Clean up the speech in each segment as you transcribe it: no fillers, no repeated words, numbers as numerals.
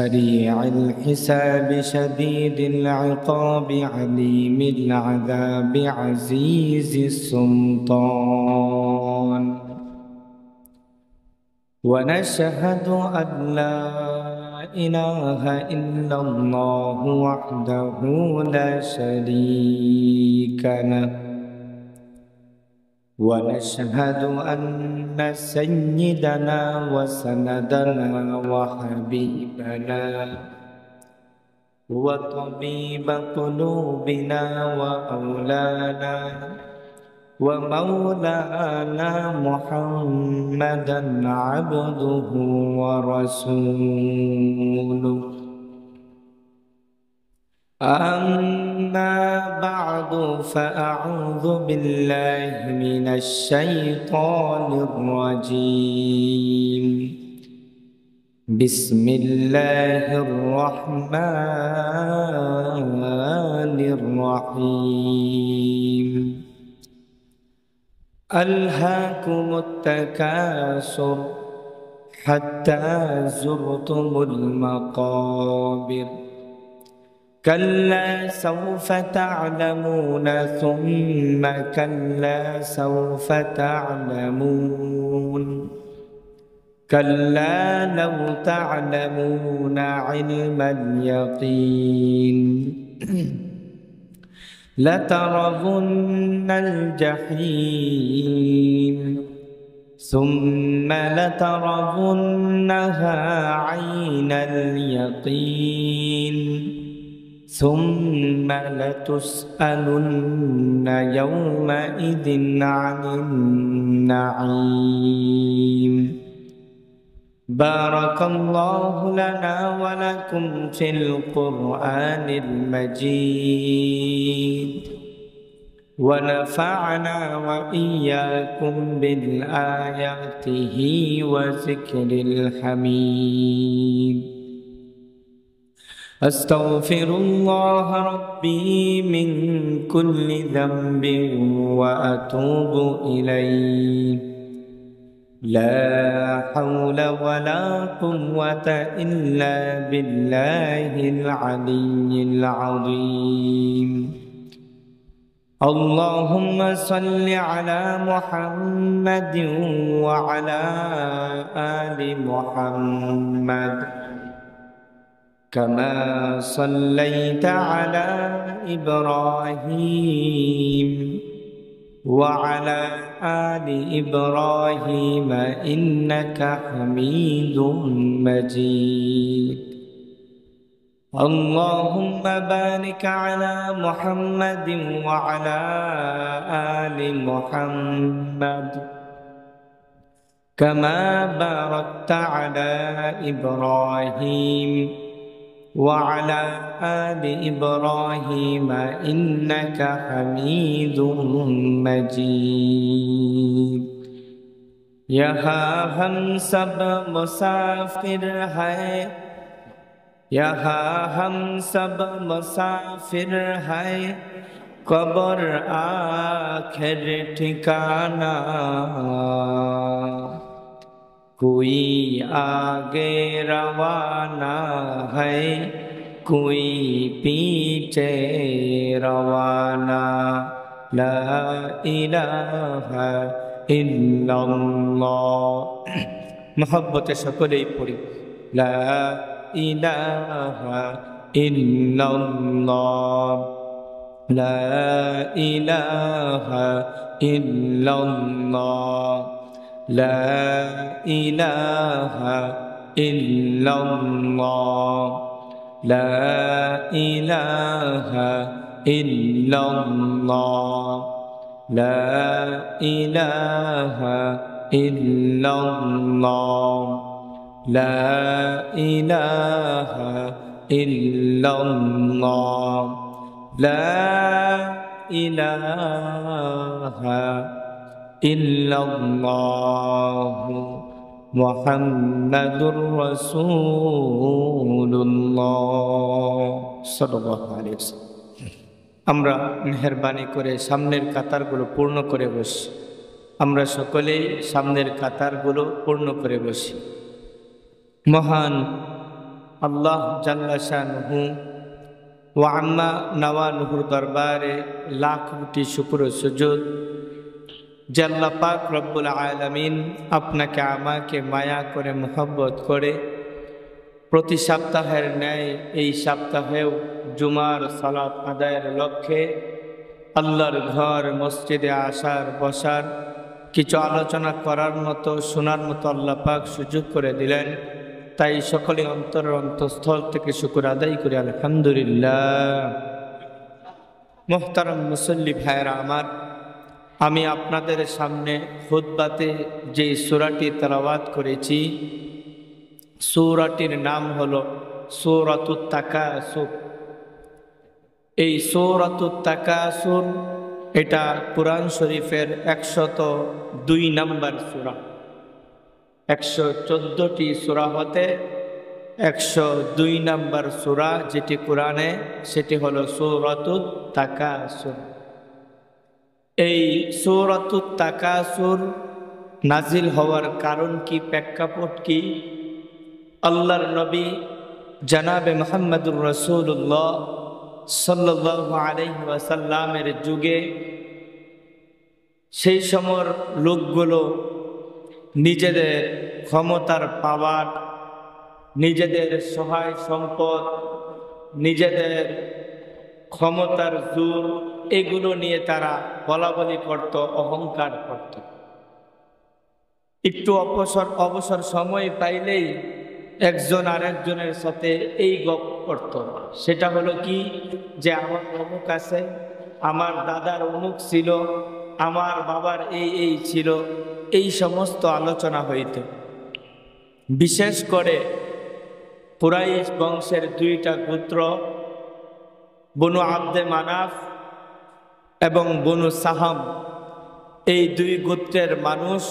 سريع الحساب شديد العقاب عليم العذاب عزيز السلطان. ونشهد أن لا إله إلا الله وحده لا شريك له، ونشهد أن سيدنا وسندنا وحبيبنا وطبيب قلوبنا وأولانا ومولانا محمدا عبده ورسوله. أما بعد فأعوذ بالله من الشيطان الرجيم. بسم الله الرحمن الرحيم. ألهاكم التكاثر حتى زرتم المقابر، كلا سوف تعلمون ثم كلا سوف تعلمون، كلا لو تعلمون علم اليقين لترون الجحيم ثم لترونها عين اليقين ثم لتسألن يومئذ عن النعيم. بارك الله لنا ولكم في القرآن المجيد، ونفعنا وإياكم بالآياته وذكر الحميد. أستغفر الله ربي من كل ذنب وأتوب إليه، لا حول ولا قوة إلا بالله العلي العظيم. اللهم صل على محمد وعلى آل محمد كما صليت على إبراهيم وعلى آل إبراهيم إنك حميد مجيد. اللهم بارك على محمد وعلى آل محمد كما باركت على إبراهيم وعلى آل إبراهيم إنك حميد مجيد. यहाँ हम सब मुसाफिर हैं, यहाँ हम सब मुसाफिर हैं, कब्र आखिर ठिकाना। कोई आगे रवाना है, कोई पीछे रवाना। ला इलाहा इल्लल्लाह। मोहब्बत सकले पढ़ी ला इलाहा इल्लल्लाह, ला इलाहा इल्लल्लाह, ला इलाहा इल्लल्लाह, ला इलाहा इल्लल्लाह, ला इलाहा इल्लल्लाह, ला इलाहा इल्लल्लाह, ला इलाहा इल्लल्लाह मुहम्मदुर रसूलुल्लाह सल्लल्लाहु अलैहि वसल्लम। আমরা মেহেরবানি করে সামনের কাতারগুলো পূর্ণ করে বসি। আমরা সকলেই সামনের কাতারগুলো পূর্ণ করে বসি। মহান আল্লাহ জাল্লা শানুহু ওয়া আম্মা নওয়ানুহুর দরবারে লাখ কোটি শুকর ও সুজুদ যে আল্লাহ পাক রব্বুল আলামিন আপনাকে আমাকে মায়া করে মোহব্বত করে প্রতি সপ্তাহের ন্যায় এই সপ্তাহেও জুমার সালাত আদায়ের লক্ষ্যে আল্লাহর ঘর মসজিদে আসার বসার কিছু আলোচনা করার মতো শোনার মতো আল্লাহ পাক সুযোগ করে দিলেন। তাই সকলে অন্তরের অন্তঃস্থল থেকে শুকর আদায় করি আলহামদুলিল্লাহ। মুহতারাম মুসল্লি ভাইরা আমার, আমি আপনাদের সামনে খুতবাতে যে সূরাটি তেলাওয়াত করেছি সূরাটির নাম হলো সূরাতুত তাকাসুর। এই সূরাতুত তাকাসুর এটা কুরআন শরীফের 102 নম্বর সূরা। 114টি সূরা হতে 102 নম্বর সূরা যেটি কোরআনে, সেটি হলো সূরাতুত তাকাসুর। এই সূরাতুত তাকাসুর নাজিল হওয়ার কারণ কি, প্রেক্ষাপট কি? আল্লাহর নবী জনাবে মুহাম্মদুর রাসূলুল্লাহ সাল্লাল্লাহু আলাইহি ওয়াসাল্লামের যুগে সেই সময়ের লোকগুলো নিজেদের ক্ষমতার পাওয়ার, নিজেদের সহায় সম্পদ, নিজেদের ক্ষমতার জোর, এগুলো নিয়ে তারা বলাবলি করত, অহংকার করত। একটু অবসর সময় পাইলেই একজন আরেকজনের সাথে এই গপ করত। সেটা হলো কি, যে আমার অমুক আছে, আমার দাদার অমুক ছিল, আমার বাবার এই ছিল, এই সমস্ত আলোচনা হইত। বিশেষ করে কুরাইশ বংশের 2টা গোত্র বনু আব্দে মানাফ এবং বনু সাহাম, এই 2 গোত্রের মানুষ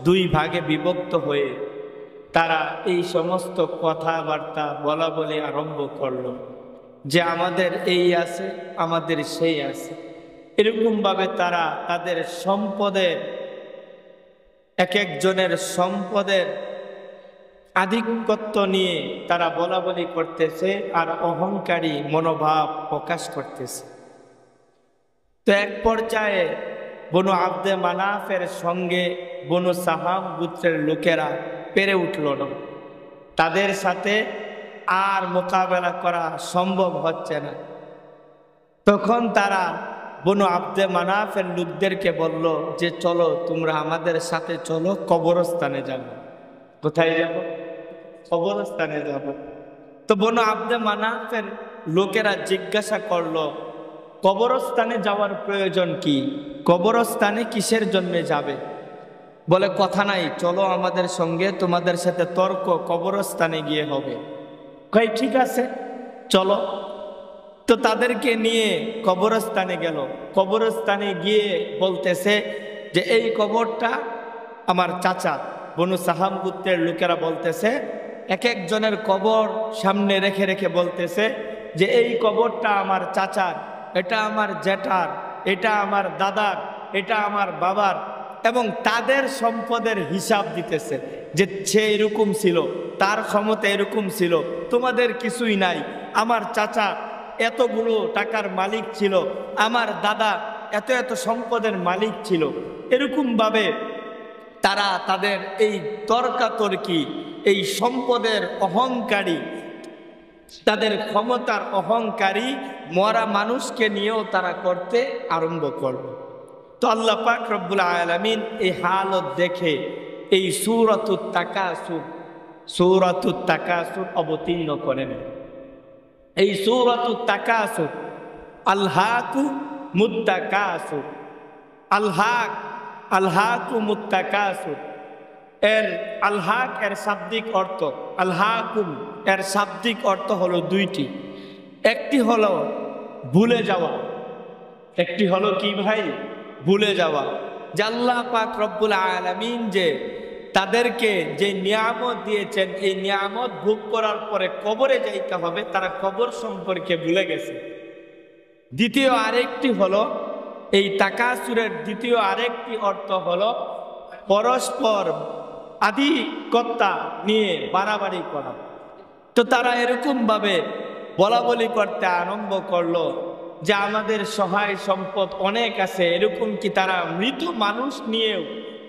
2 ভাগে বিভক্ত হয়ে তারা এই সমস্ত কথাবার্তা বলা বলে আরম্ভ করলো যে আমাদের এই আছে, আমাদের সেই আছে। এরকমভাবে তারা তাদের সম্পদের, এক একজনের সম্পদের আধিপত্য নিয়ে তারা বলা বলি করতেছে আর অহংকারী মনোভাব প্রকাশ করতেছে। তো এক পর্যায়ে বনু আব্দে মানাফের সঙ্গে বনু সাহাম গোত্রের লোকেরা পেরে উঠল না, তাদের সাথে আর মোকাবেলা করা সম্ভব হচ্ছে না। তখন তারা বনু আব্দে মানাফের লোকদেরকে বলল যে চলো, তোমরা আমাদের সাথে চলো, কবরস্থানে যাব। কোথায় যাব? কবরস্থানে যাব। তো বনু আব্দে মানাফের লোকেরা জিজ্ঞাসা করলো, কবরস্থানে যাওয়ার প্রয়োজন কি? কবরস্থানে কিসের জন্য যাবে? বলে কথা নাই, চলো আমাদের সঙ্গে, তোমাদের সাথে তর্ক কবরস্থানে গিয়ে হবে। কই ঠিক আছে চলো। তো তাদেরকে নিয়ে কবরস্থানে গেল। কবরস্থানে গিয়ে বলতেছে যে এই কবরটা আমার চাচা। বনু সাহাম গোত্রের লোকেরা বলতেছে, এক একজনের কবর সামনে রেখে রেখে বলতেছে যে এই কবরটা আমার চাচার, এটা আমার জ্যাঠার, এটা আমার দাদার, এটা আমার বাবার, এবং তাদের সম্পদের হিসাব দিতেছে যে সে এরকম ছিল, তার ক্ষমতা এরকম ছিল, তোমাদের কিছুই নাই। আমার চাচা এতগুলো টাকার মালিক ছিল, আমার দাদা এত এত সম্পদের মালিক ছিল। এরকমভাবে তারা তাদের এই তর্কাতর্কি, এই সম্পদের অহংকারী, তাদের ক্ষমতার অহংকারী মরা মানুষকে নিয়েও তারা করতে আরম্ভ করবে। তো আল্লাহ পাক রব্বুল আলামিন এই হালত দেখে এই সূরাতুত তাকাসুর অবতীর্ণ করেন। এই সূরাতুত তাকাসুর, আলহাকু মুত্তাকাসুর, আলহাকু মুত্তাকাসুর, এর আলহাক এর শাব্দিক অর্থ, আলহাকুম এর শাব্দিক অর্থ হলো 2টি। একটি হলো ভুলে যাওয়া, একটি হলো কি ভাই? ভুলে যাওয়া। যে আল্লাহ পাক রব্বুল আলামিন যে তাদেরকে যে নিয়ামত দিয়েছেন, এই নিয়ামত ভোগ করার পরে কবরে যাইতে হবে, তারা কবর সম্পর্কে ভুলে গেছে। দ্বিতীয় আরেকটি হলো, এই তাকাসুরের দ্বিতীয় আরেকটি অর্থ হলো পরস্পর আধিকত্তা নিয়ে বাড়াবাড়ি করা। তো তারা এরকম ভাবে বলা বলি করতে আরম্ভ করলো যে আমাদের সহায় সম্পদ অনেক আছে। এরকম কি তারা মৃত মানুষ নিয়েও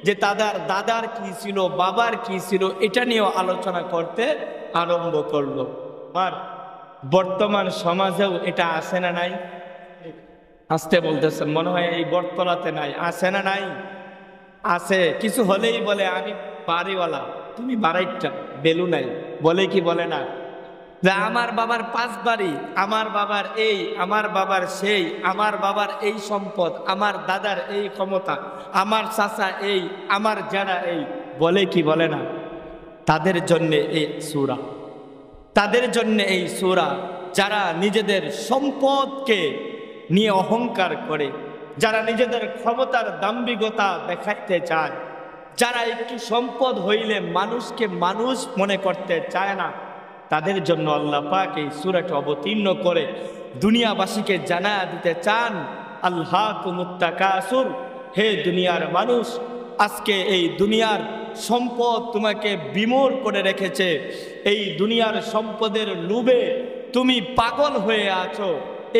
যে তাদের দাদার কি ছিল, বাবার কি ছিল, এটা নিয়েও আলোচনা করতে আরম্ভ করলো। আর বর্তমান সমাজেও এটা আছে না নাই? আসতে বলতেছেন, মনে হয় এই বটতলাতে নাই, আছে না নাই? আছে। কিছু হলেই বলে আমি বাড়িওয়ালা, তুমি বাড়াইটা বেলু নাই, বলে কি বলে না? যে আমার বাবার 5 বাড়ি, আমার বাবার এই, আমার বাবার সেই, আমার বাবার এই সম্পদ, আমার দাদার এই ক্ষমতা, আমার চাচা এই, আমার যারা এই, বলে কি বলে না? তাদের জন্য এই সূরা, তাদের জন্য এই সূরা। যারা নিজেদের সম্পদকে নিয়ে অহংকার করে, যারা নিজেদের ক্ষমতার দাম্ভিকতা দেখাইতে চায়, যারা একটু সম্পদ হইলে মানুষকে মানুষ মনে করতে চায় না, তাদের জন্য আল্লাহ পাক এই সূরাটি অবতীর্ণ করে দুনিয়াবাসীকে জানায়া দিতে চান, আল্লাহকুমুত তাকাসুর, হে দুনিয়ার মানুষ, আজকে এই দুনিয়ার সম্পদ তোমাকে বিমূঢ় করে রেখেছে। এই দুনিয়ার সম্পদের লোভে তুমি পাগল হয়ে আছো,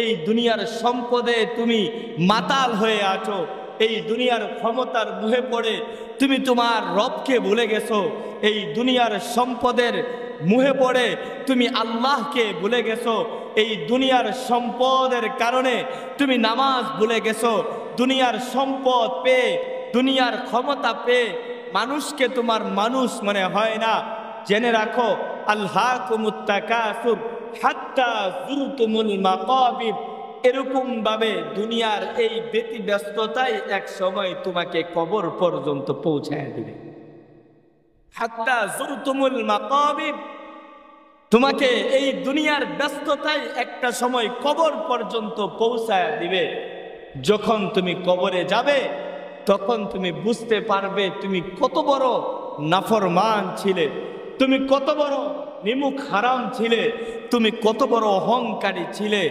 এই দুনিয়ার সম্পদে তুমি মাতাল হয়ে আছো, এই দুনিয়ার ক্ষমতার মুহে পড়ে তুমি তোমার রবকে ভুলে গেছো, এই দুনিয়ার সম্পদের মুহে পড়ে তুমি আল্লাহকে ভুলে গেছো, এই দুনিয়ার সম্পদের কারণে তুমি নামাজ ভুলে গেছো। দুনিয়ার সম্পদ পেয়ে, দুনিয়ার ক্ষমতা পেয়ে মানুষকে তোমার মানুষ মনে হয় না। জেনে রাখো, আল্লাহকুমুত তাকাসুর হাত্তা যুরতুমুল মাকাবির, এরকম ভাবে দুনিয়ার এই ব্যতিব্যস্ততাই এক সময় তোমাকে কবর পর্যন্ত পৌঁছায় দিবে। হাত্তা যুরতুমুল মাকাবির, তোমাকে এই দুনিয়ার ব্যস্ততাই একটা সময় কবর পর্যন্ত পৌঁছায় দিবে। যখন তুমি কবরে যাবে তখন তুমি বুঝতে পারবে তুমি কত বড় নাফরমান ছিলে, তুমি কত বড় নিমুখ হারাম ছিলে, তুমি কত বড় অহংকারী ছিলে।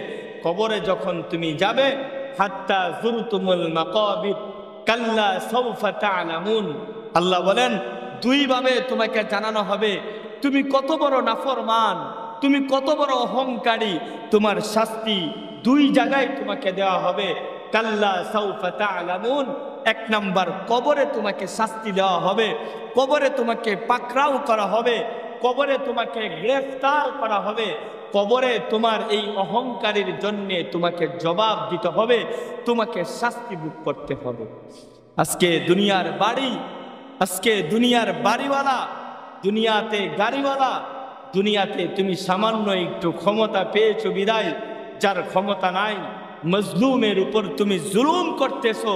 কবরে যখন তুমি যাবে, হাত্তা যুরতুমুল মাকাবির কাল্লা সাউফা তা'লামুন, আল্লাহ বলেন 2 ভাবে তোমাকে জানানো হবে তুমি কত বড় নাফরমান, তুমি কত বড় অহংকারী। তোমার শাস্তি 2 জায়গায় তোমাকে দেওয়া হবে। কাল্লা সাউফা তা'লামুন, 1 নাম্বার কবরে তোমাকে শাস্তি দেওয়া হবে, কবরে তোমাকে পাকড়াও করা হবে, কবরে তোমাকে গ্রেফতার করা হবে, কবরে তোমার এই অহংকারের জন্য তোমাকে জবাব দিতে হবে, তোমাকে শাস্তি ভোগ করতে হবে। আজকে দুনিয়ার বাড়ি, আজকে দুনিয়ার বাড়িওয়ালা, দুনিয়াতে গাড়িওয়ালা, দুনিয়াতে তুমি সামান্য একটু ক্ষমতা পেয়েছো বিদায়, যার ক্ষমতা নাই মজলুমের উপর তুমি জুলুম করতেছো।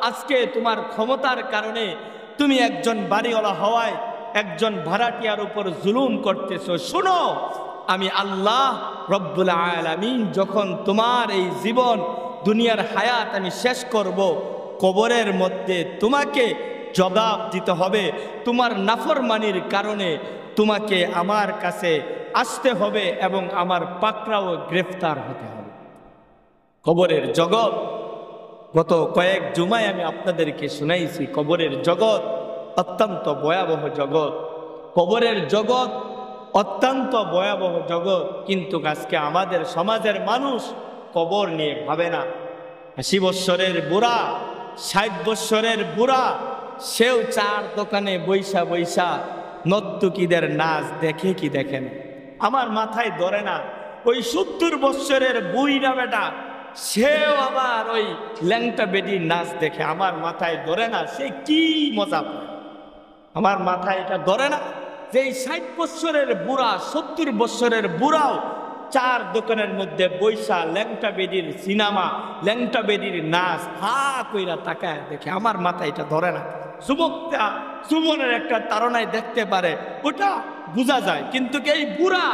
আজকে তোমার ক্ষমতার কারণে তুমি একজন বাড়িওয়ালা হওয়ায় একজন ভাড়াটিয়ার উপর জুলুম করতেছো। শোনো, আমি আল্লাহ রব্বুল আলামিন যখন তোমার এই জীবন দুনিয়ার হায়াত আমি শেষ করব, কবরের মধ্যে তোমাকে জবাব দিতে হবে। তোমার নাফরমানির কারণে তোমাকে আমার কাছে আসতে হবে এবং আমার পাকড়াও গ্রেফতার হতে হবে। কবরের জগৎ গত কয়েক জুমায় আমি আপনাদেরকে শুনাইছি, কবরের জগৎ অত্যন্ত ভয়াবহ জগৎ। কবরের জগৎ অত্যন্ত ভয়াবহ জগৎ, কিন্তু আজকে আমাদের সমাজের মানুষ কবর নিয়ে ভাবে না। 80 বৎসরের বুড়া, 60 বৎসরের বুড়া, সেও 4 দোকানে বৈশা বৈশা নর্তকীদের নাচ দেখে কি দেখে না, আমার মাথায় ধরে না। ওই 70 বৎসরের বুইড়া বেটা, সেও আবার ওই ল্যাংটা বেডির নাচ দেখে, আমার মাথায় ধরে না সে কি মজা পায়। আমার মাথায় এটা ধরে না যে এই 60 বৎসরের বুড়া, 70 বৎসরের বুড়াও 4 দোকানের মধ্যে বৈশা ল্যাংটা বেডির সিনেমা, ল্যাংটা বেডির নাচ হা কইরা তাকায় দেখে, আমার মাথায় এটা ধরে না। যুবকটা যুবনের একটা তাড়নায় দেখতে পারে, ওটা বোঝা যায়, কিন্তু এই বুড়া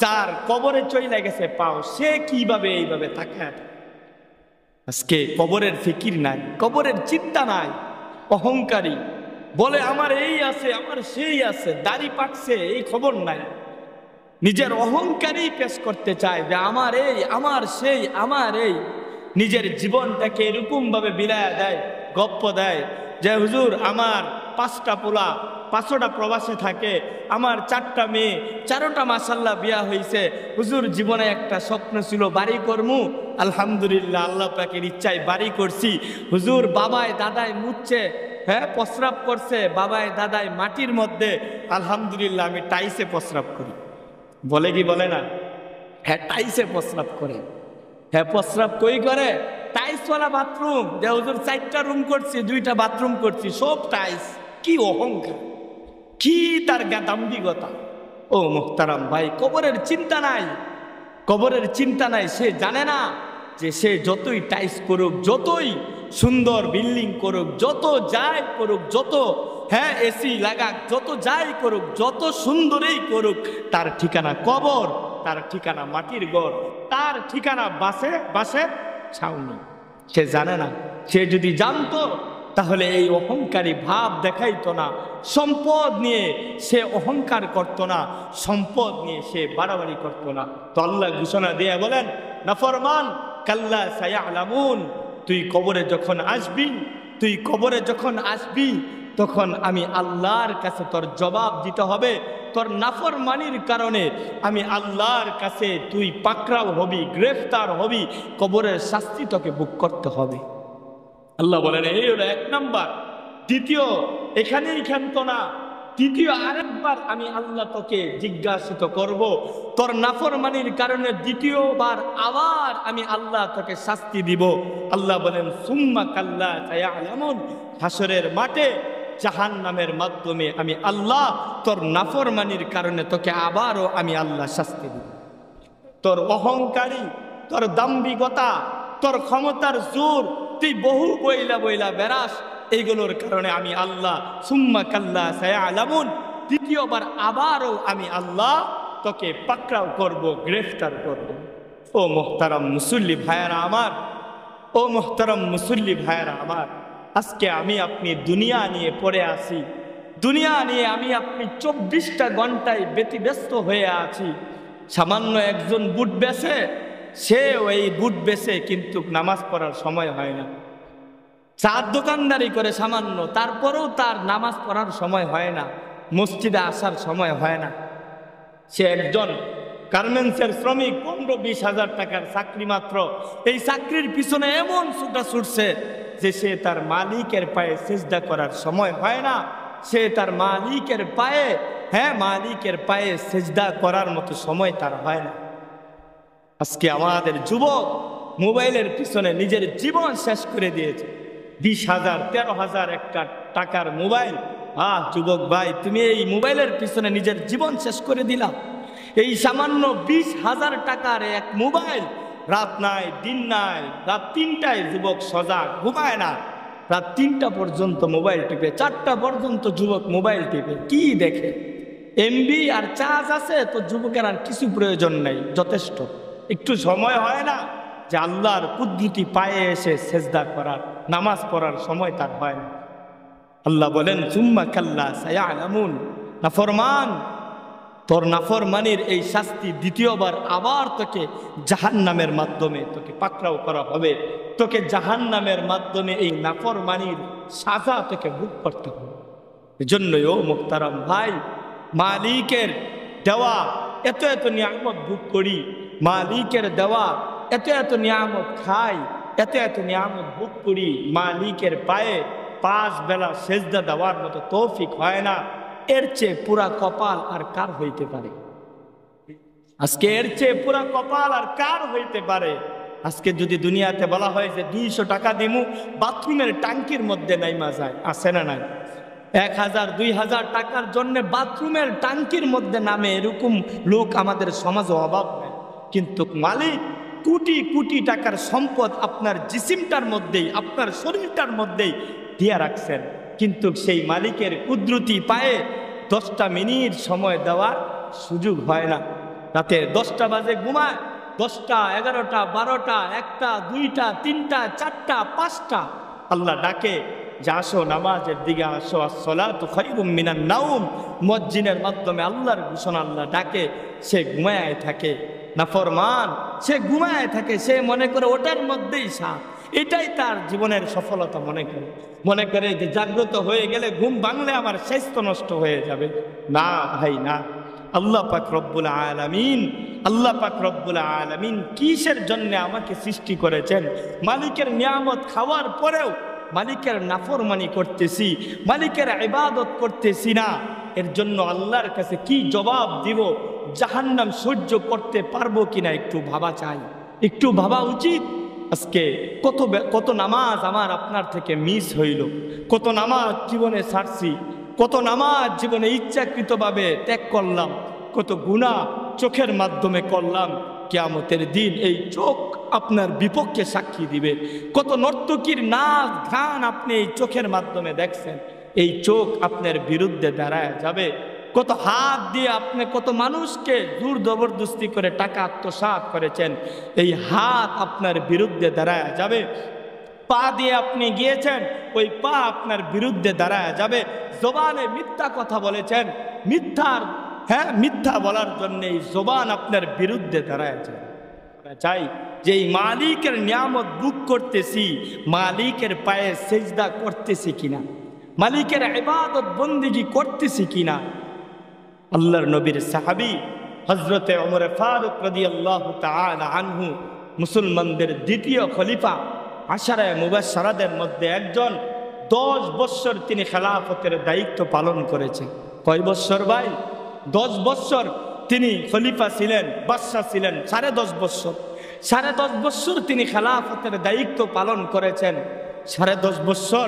যার কবরে চইলা গেছে পাও, সে কিভাবে এইভাবে তাকায়? আজকে কবরের ফিকির নাই, কবরের চিন্তা নাই। অহংকারী বলে আমার এই আছে, আমার সেই আছে, দাড়ি পাকছে, এই খবর নাই। নিজের অহংকারই পেশ করতে চায় যে আমার এই, আমার সেই, আমার এই। নিজের জীবনটাকে এরকম ভাবে বিলায়া দেয়, গপ্প দেয় যে হুজুর আমার 5টা পোলা, 5টা প্রবাসে থাকে, আমার 4টা মেয়ে, 4টা মাশাআল্লাহ বিয়া হয়েছে। হুজুর জীবনে একটা স্বপ্ন ছিল বাড়ি করমু, আলহামদুলিল্লাহ আল্লাহ পাকের ইচ্ছায় বাড়ি করছি। হুজুর বাবায় দাদায় মুচ্ছে, হ্যাঁ প্রস্রাব করছে বাবায় দাদায় মাটির মধ্যে, আলহামদুলিল্লাহ আমি টাইসে প্রস্রাব করি। বলে কি বলে না? হ্যাঁ টাইসে প্রস্রাব করে। হ্যাঁ প্রস্রাব কই করে? টাইসওয়ালা বাথরুম। যে হুজুর 4টা রুম করছি, 2টা বাথরুম করছি, সব টাইস। কি অহংকার, কি তার দাম্ভিকতা! ও মুহতারাম ভাই, কবরের চিন্তা নাই, কবরের চিন্তা নাই। সে জানে না যে সে যতই টাইস করুক, যতই সুন্দর বিল্ডিং করুক, যত যাই করুক, যত হ্যাঁ এসি লাগাক, যত যাই করুক, যত সুন্দরই করুক, তার ঠিকানা কবর, তার ঠিকানা মাটির ঘর, তার ঠিকানা বাসের ছাউনি। সে জানে না। সে যদি জানতো তাহলে এই অহংকারী ভাব দেখাইতো না, সম্পদ নিয়ে সে অহংকার করত না, সম্পদ নিয়ে সে বাড়াবাড়ি করত না। তো আল্লাহ ঘোষণা দিয়ে বলেন, নাফরমান কাল্লা সায়ালামুন, তুই কবরে যখন আসবি, তুই কবরে যখন আসবি, তখন আমি আল্লাহর কাছে তোর জবাব দিতে হবে। তোর নাফরমানির কারণে আমি আল্লাহর কাছে তুই পাকড়াও হবি, গ্রেফতার হবি, কবরের শাস্তি তোকে ভোগ করতে হবে। আল্লাহ বলেন এই হলো 1 নাম্বার। দ্বিতীয়, এখানেই ক্ষান্ত না, দ্বিতীয় আরেকবার আমি আল্লাহ তোকে জিজ্ঞাসিত করব, তোর নাফরমানির কারণে দ্বিতীয়বার আবার আমি আল্লাহ তোকে শাস্তি দিব। আল্লাহ বলেন সুম্মা কাল্লা সায়ালামুন, হাসরের মাঠে জাহান্নামের মাধ্যমে আমি আল্লাহ তোর নাফরমানির কারণে তোকে আবারও আমি আল্লাহ শাস্তি দিব। তোর অহংকারী, তোর দাম্ভিকতা, তোর ক্ষমতার জোর, তুই বহু বইলা বইলা বেড়াস, এইগুলোর কারণে আমি আল্লাহ সুম্মা কাল্লা সায়ালামুন, দ্বিতীয়বার আবারও আমি আল্লাহ তোকে পাকড়াও করব, গ্রেফতার করব। ও মুহতারাম মুসল্লি ভাইয়ারা আমার, ও মুহতারাম মুসল্লি ভাইয়ারা আমার, আজকে আমি আপনি দুনিয়া নিয়ে পড়ে আছি, দুনিয়া নিয়ে আমি আপনি 24টা ঘন্টায় ব্যতিব্যস্ত হয়ে আছি। সামান্য একজন বুট বেচে, সে ওই বুট বেচে কিন্তু নামাজ পড়ার সময় হয় না। চার দোকানদারি করে সামান্য, তারপরেও তার নামাজ পড়ার সময় হয় না, মসজিদে আসার সময় হয় না। সে একজন গার্মেন্টসের শ্রমিক, 15-20 হাজার টাকার চাকরি মাত্র, এই চাকরির পিছনে এমন ছুটা ছুটছে যে সে তার মালিকের পায়ে সিজদা করার সময় হয় না। সে তার মালিকের পায়ে, হ্যাঁ মালিকের পায়ে সিজদা করার মতো সময় তার হয় না। আজকে আমাদের যুবক মোবাইলের পিছনে নিজের জীবন শেষ করে দিয়েছে। 20,000 13,000 একটা টাকার মোবাইল। যুবক ভাই, তুমি এই মোবাইলের পিছনে নিজের জীবন শেষ করে দিলা। এই সামান্য 20,000 টাকার এক মোবাইল, রাত নাই দিন নাই, রাত 3টায় যুবক সজাগ, ঘুমায় না, রাত 3টা পর্যন্ত মোবাইল টিপে, 4টা পর্যন্ত যুবক মোবাইল টিপে। কি দেখে? এমবি আর চার্জ আছে তো যুবকের আর কিছু প্রয়োজন নাই, যথেষ্ট। একটু সময় হয় না যে আল্লাহর কুদরতি পায়ে এসে সেজদা করার, নামাজ পড়ার সময় তার হয় না। আল্লাহ বলেন সুম্মা কাল্লা সায়ালামুন, নাফরমান, তোর নাফরমানির এই শাস্তি দ্বিতীয়বার আবার তোকে জাহান্নামের মাধ্যমে তোকে পাকড়াও করা হবে। তোকে জাহান্নামের মাধ্যমে এই নাফরমানির সাজা তোকে ভোগ করতে হবে। এজন্যই ও মুহতারাম ভাই, মালিকের দেওয়া এত এত নিয়ামত ভোগ করি, মালিকের দেওয়া এত এত নিয়ামত খাই, এত এত নিয়ামত ভোগ করি, মালিকের পায়ে 5 বেলা সেজদা দেওয়ার মতো তৌফিক হয় না। এর চেয়ে পুরা কপাল আর কার হইতে পারে? আজকে এর চেয়ে পুরা কপাল আর কার হইতে পারে? আজকে যদি দুনিয়াতে বলা হয় যে 200 টাকা দিমু, বাথরুমের টাঙ্কির মধ্যে নাইমা যায়, আছে না নাই? 1000-2000 টাকার জন্য বাথরুমের টাঙ্কির মধ্যে নামে, এরকম লোক আমাদের সমাজে অভাব নেই। কিন্তু মালিক কোটি কোটি টাকার সম্পদ আপনার জিসিমটার মধ্যেই, আপনার শরীরটার মধ্যেই দিয়া রাখছেন, কিন্তু সেই মালিকের কুদরতি পায়ে 10টা মিনিট সময় দেওয়ার সুযোগ হয় না। রাতে 10টা বাজে ঘুমায়, 10টা 11টা 12টা 1টা 2টা 3টা 4টা 5টা আল্লাহ ডাকে যে আসো নামাজের দিকে আসো, আসসালাতু খায়রুম মিনান নাওম, মুয়াজ্জিনের মাধ্যমে আল্লাহর ঘোষণা আল্লাহ ডাকে, সে ঘুমায় থাকে। নাফরমান সে ঘুমায় থাকে, সে মনে করে ওটার মধ্যেই সাথ, এটাই তার জীবনের সফলতা মনে করে যে জাগ্রত হয়ে গেলে ঘুম ভাঙলে আমার স্বাস্থ্য নষ্ট হয়ে যাবে। না ভাই না, আল্লাহ পাক রব্বুল আলামিন কিসের জন্য আমাকে সৃষ্টি করেছেন? মালিকের নিয়ামত খাওয়ার পরেও মালিকের নাফরমানি করতেছি, মালিকের ইবাদত করতেছি না, এর জন্য আল্লাহর কাছে কি জবাব দিব? জাহান্নাম সহ্য করতে পারবো কিনা একটু ভাবা চাই, একটু ভাবা উচিত। আজকে কত নামাজ আমার আপনার থেকে মিস হইল, কত নামাজ জীবনে ছাড়ছি, কত নামাজ জীবনে ইচ্ছাকৃতভাবে ত্যাগ করলাম, কত গুনাহ চোখের মাধ্যমে করলাম। কিয়ামতের দিন এই চোখ আপনার বিপক্ষে সাক্ষী দিবে। কত নর্তকীর নাচ গান আপনি এই চোখের মাধ্যমে দেখছেন, এই চোখ আপনার বিরুদ্ধে দাঁড়ায় যাবে। কত হাত দিয়ে আপনি কত মানুষকে জোর জবরদস্তি করে টাকা আত্মসাৎ করেছেন, এই হাত আপনার বিরুদ্ধে দাঁড়ায় যাবে। পা দিয়ে আপনি গিয়েছেন, ওই পা আপনার বিরুদ্ধে দাঁড়ায় যাবে। জবানে মিথ্যা কথা বলেছেন, মিথ্যা বলার জন্য এই জবান আপনার বিরুদ্ধে দাঁড়ায় যাবে। চাই যে এই মালিকের নিয়ামত ভোগ করতেছি, মালিকের পায়ে সেজদা করতেছি কিনা, মালিকের ইবাদত বন্দেগী করতেছি কিনা। আল্লাহর নবীর সাহাবী হযরতে ওমর ফারুক রাদিয়াল্লাহু তাআলা আনহু, মুসলমানদের দ্বিতীয় খলিফা, আশারায়ে মুবাশশারাদের মধ্যে একজন। 10 বছর তিনি খেলাফতের দায়িত্ব পালন করেছেন। কয় বছর ভাই? 10 বছর তিনি খলিফা ছিলেন, বাদশা ছিলেন। 10.5 বছর, 10.5 বছর তিনি খেলাফতের দায়িত্ব পালন করেছেন। 10.5 বছর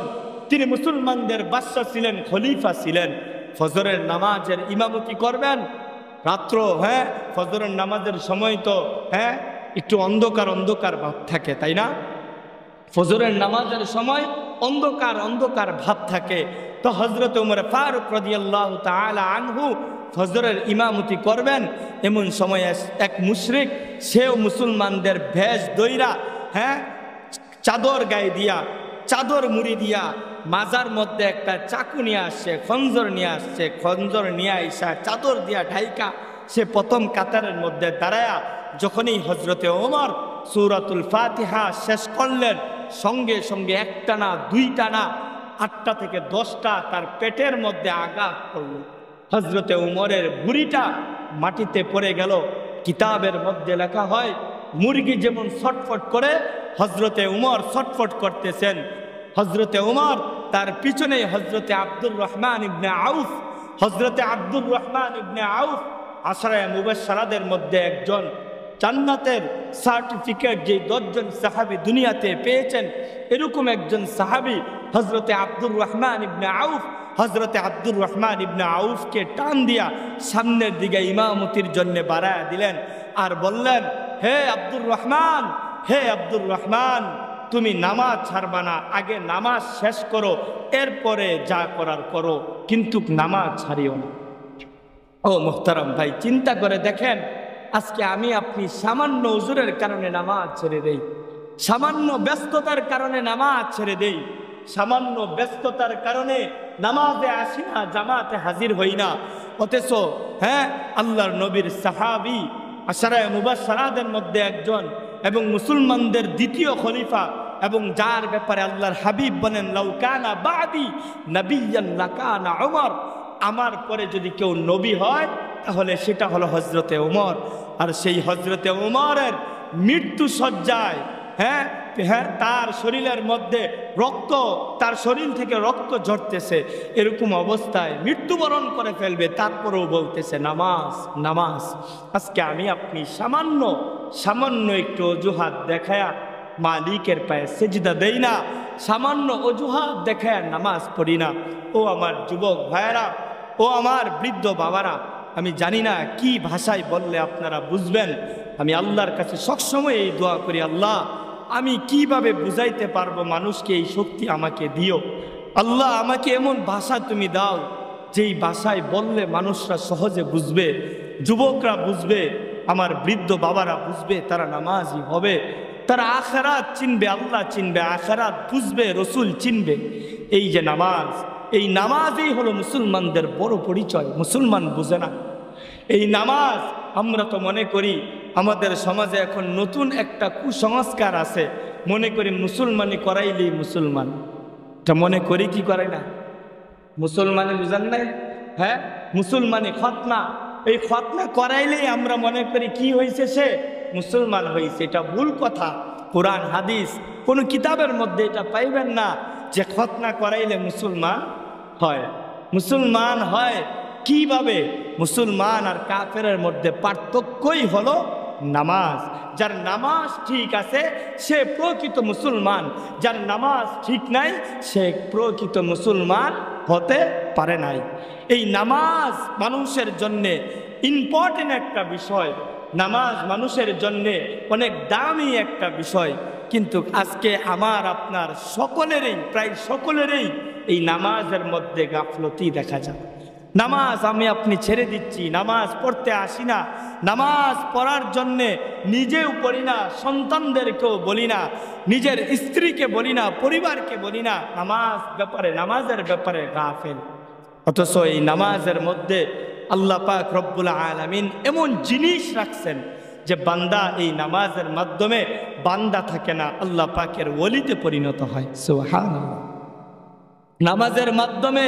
তিনি মুসলমানদের বাদশা ছিলেন, খলিফা ছিলেন। ফজরের নামাজের ইমামতি করবেন রাত্র, ফজরের নামাজের সময় তো একটু অন্ধকার ভাব থাকে, তাই না? ফজরের নামাজের সময় অন্ধকার ভাব থাকে। তো হযরত ওমর ফারুক রাদিয়াল্লাহু তাআলা আনহু ফজরের ইমামতি করবেন। এমন সময় এক মুশরিক, সেও মুসলমানদের ভেষ দইরা, চাদর গায়ে দিয়া, চাদর মুড়ি দিয়া, মাজার মধ্যে একটা চাকু নিয়ে আসছে, খঞ্জর নিয়ে আসছে। খঞ্জর নিয়ে আইসা চাদর দিয়া ঢাইকা সে প্রথম কাতারের মধ্যে দাঁড়ায়া যখনই হযরতে ওমর সূরাতুল ফাতিহা শেষ করলেন, সঙ্গে সঙ্গে একটা না দুইটা না 8টা থেকে 10টা তার পেটের মধ্যে আঘাত করল। হযরতে ওমরের বুড়িটা মাটিতে পড়ে গেল। কিতাবের মধ্যে লেখা হয়, মুরগি যেমন ছটফট করে হযরতে ওমর ছটফট করতেছেন। হযরতে ওমর, তার পিছনে হযরতে আব্দুর রহমান ইবনে আউফ। হযরতে আব্দুর রহমান ইবনে আউফ আশরায়ে মুবাশশারাদের মধ্যে একজন। জান্নাতের সার্টিফিকেট যে 10 জন সাহাবী দুনিয়াতে পেয়েছেন, এরকম একজন সাহাবী হযরতে আব্দুর রহমান ইবনে আউফ। হযরতে আব্দুর রহমান ইবনে আউফকে টান দিয়া সামনের দিকে ইমামতির জন্য বাড়ায়া দিলেন, আর বললেন, হে আব্দুর রহমান, তুমি নামাজ ছাড়বা না, আগে নামাজ শেষ করো, এরপরে যা করার করো, কিন্তু নামাজ ছাড়িও না। ও মুহতারাম ভাই, চিন্তা করে দেখেন, আজকে আমি আপনি সামান্য উজুরের কারণে নামাজ ছেড়ে দেই, সামান্য ব্যস্ততার কারণে নামাজ ছেড়ে দেই, সামান্য ব্যস্ততার কারণে নামাজে আসি না, জামাতে হাজির হই না। অথচ আল্লাহর নবীর সাহাবী, আশরায়ে মুবাশশারাদের মধ্যে একজন এবং মুসলমানদের দ্বিতীয় খলিফা, এবং যার ব্যাপারে আল্লাহর হাবিব বলেন, লাউ কানা বাদি নবিয়্যান লাকানা ওমর, আমার পরে যদি কেউ নবী হয় তাহলে সেটা হলো হযরতে ওমর। আর সেই হযরতে ওমরের মৃত্যু সজ্জায়, তার শরীরের মধ্যে রক্ত, তার শরীর থেকে রক্ত ঝরতেছে, এরকম অবস্থায় মৃত্যুবরণ করে ফেলবে, তারপরেও বলতেছে নামাজ নামাজ। আজকে আমি আপনি সামান্য একটু অজুহাত দেখায়া মালিকের পায়ে সেজদা দেই না, সামান্য অজুহাত দেখায়া নামাজ পড়ি না। ও আমার যুবক ভাইয়েরা, ও আমার বৃদ্ধ বাবারা, আমি জানি না কি ভাষায় বললে আপনারা বুঝবেন। আমি আল্লাহর কাছে সবসময় এই দোয়া করি, আল্লাহ, আমি কিভাবে বুঝাইতে পারবো মানুষকে, এই শক্তি আমাকে দিও। আল্লাহ, আমাকে এমন ভাষা তুমি দাও যেই ভাষায় বললে মানুষরা সহজে বুঝবে, যুবকরা বুঝবে, আমার বৃদ্ধ বাবারা বুঝবে, তারা নামাজি হবে, তারা আখিরাত চিনবে, আল্লাহ চিনবে, আখিরাত বুঝবে, রসুল চিনবে। এই যে নামাজ, এই নামাজই হলো মুসলমানদের বড় পরিচয়। মুসলমান বুঝে না এই নামাজ। আমরা তো মনে করি আমাদের সমাজে এখন নতুন একটা কুসংস্কার আছে, মনে করি মুসলমানি করাইলেই মুসলমান। এটা মনে করি কি করে না? মুসলমানি বুঝান নাই? হ্যাঁ, মুসলমানি খতনা, এই খতনা করাইলেই আমরা মনে করি কি হয়েছে, সে মুসলমান হয়েছে। এটা ভুল কথা। কোরআন হাদিস কোনো কিতাবের মধ্যে এটা পাইবেন না যে খতনা করাইলে মুসলমান হয়। মুসলমান হয় কিভাবে? মুসলমান আর কাফেরের মধ্যে পার্থক্যই হলো নামাজ। যার নামাজ ঠিক আছে সে প্রকৃত মুসলমান, যার নামাজ ঠিক নাই সে প্রকৃত মুসলমান হতে পারে নাই। এই নামাজ মানুষের জন্যে ইম্পর্টেন্ট একটা বিষয়, নামাজ মানুষের জন্যে অনেক দামি একটা বিষয়। কিন্তু আজকে আমার আপনার সকলেরই, প্রায় সকলেরই এই নামাজের মধ্যে গাফলতি দেখা যায়। নামাজ আমি আপনি ছেড়ে দিচ্ছি, নামাজ পড়তে আসি না, নামাজ পড়ার জন্যে নিজেও পড়ি না, সন্তানদেরকেও বলি না, নিজের স্ত্রীকে বলি না, পরিবারকে বলি না, নামাজের ব্যাপারে গাফেল। অথচ এই নামাজের মধ্যে আল্লাহ পাক রব্বুল আলামিন এমন জিনিস রাখছেন যে বান্দা এই নামাজের মাধ্যমে বান্দা থাকে না, আল্লাহ পাকের ওলিতে পরিণত হয়। সুবহানাল্লাহ। নামাজের মাধ্যমে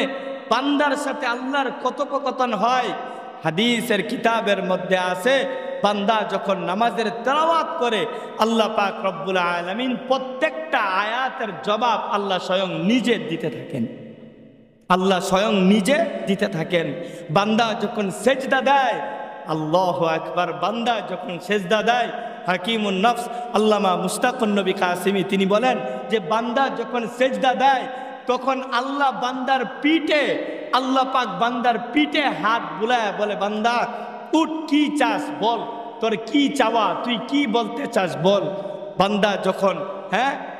বান্দার সাথে আল্লাহর কথোপকথন হয়। হাদিসের কিতাবের মধ্যে আছে, বান্দা যখন নামাজের তেলাওয়াত করে আল্লাহ পাক রব্বুল আলামিন প্রত্যেকটা আয়াতের জবাব আল্লাহ স্বয়ং নিজে দিতে থাকেন। আল্লাহ স্বয়ং নিজে দিতে থাকেন। বান্দা যখন সেজদা দেয়, আল্লাহু আকবার, বান্দা যখন সেজদা দেয়, হাকিমুন নফস আল্লামা মুশতাকুন নবী কাসিমি তিনি বলেন যে বান্দা যখন সেজদা দেয় তখন আল্লাহ বান্দার পিঠে, আল্লাহ পাক বান্দার পিঠে হাত বুলায় বলে, বান্দা উঠ, কি চাস বল, তোর কি চাওয়া, তুই কি বলতে চাস বল। বান্দা যখন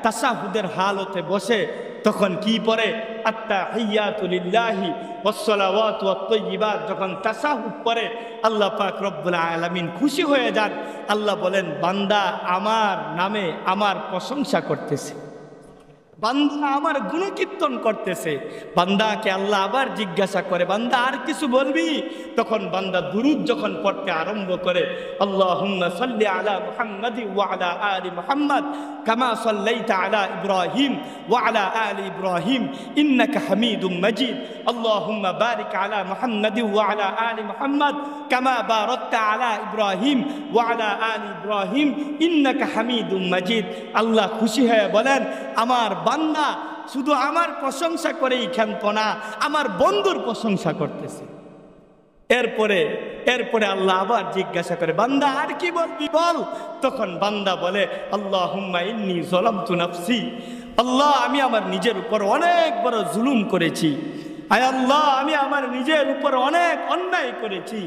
তাশাহুদের হালতে বসে তখন কি পড়ে? আত্তাহিয়াতু লিল্লাহি ওয়াসসালাওয়াতু ওয়াত-তাইয়্যিবাত। যখন তাশাহুদ পড়ে আল্লাহ পাক রব্বুল আলামিন খুশি হয়ে যান। আল্লাহ বলেন, বান্দা আমার নামে আমার প্রশংসা করতেছে, বান্দা আমার গুণকীর্তন করতেছে। বান্দাকে আল্লাহ আবার জিজ্ঞাসা করে, বান্দা আর কিছু বলবি? তখন বান্দা দুরূদ যখন পড়তে আরম্ভ করে, আল্লাহুম্মা সাল্লি আলা মুহাম্মাদি ওয়া আলা আলি মুহাম্মাদ কামা সাল্লাইতা আলা ইব্রাহিম ওয়া আলা আলি ইব্রাহিম ইন্নাকা হামিদুম মাজিদ, আল্লাহুম্মা বারিক আলা মুহাম্মাদি ওয়া আলা আলি মুহাম্মাদ কামা বারাকতা আলা ইব্রাহিম ওয়া আলা আলি ইব্রাহিম ইন্নাকা হামিদুম মাজিদ। আল্লাহ খুশি হয়ে বলেন, আমার বান্দা শুধু আমার প্রশংসা করেই ক্ষান্ত না, আমার বন্ধুর প্রশংসা করতেছে। এরপরে আল্লাহ আবার জিজ্ঞাসা করে, বান্দা আর কি বলবি বল? তখন বান্দা বলে, আল্লাহুম্মা ইন্নী যালামতু নাফসি, আল্লাহ আমি আমার নিজের উপর অনেক বড় জুলুম করেছি। আয় আল্লাহ, আমি আমার নিজের উপর অনেক অন্যায় করেছি।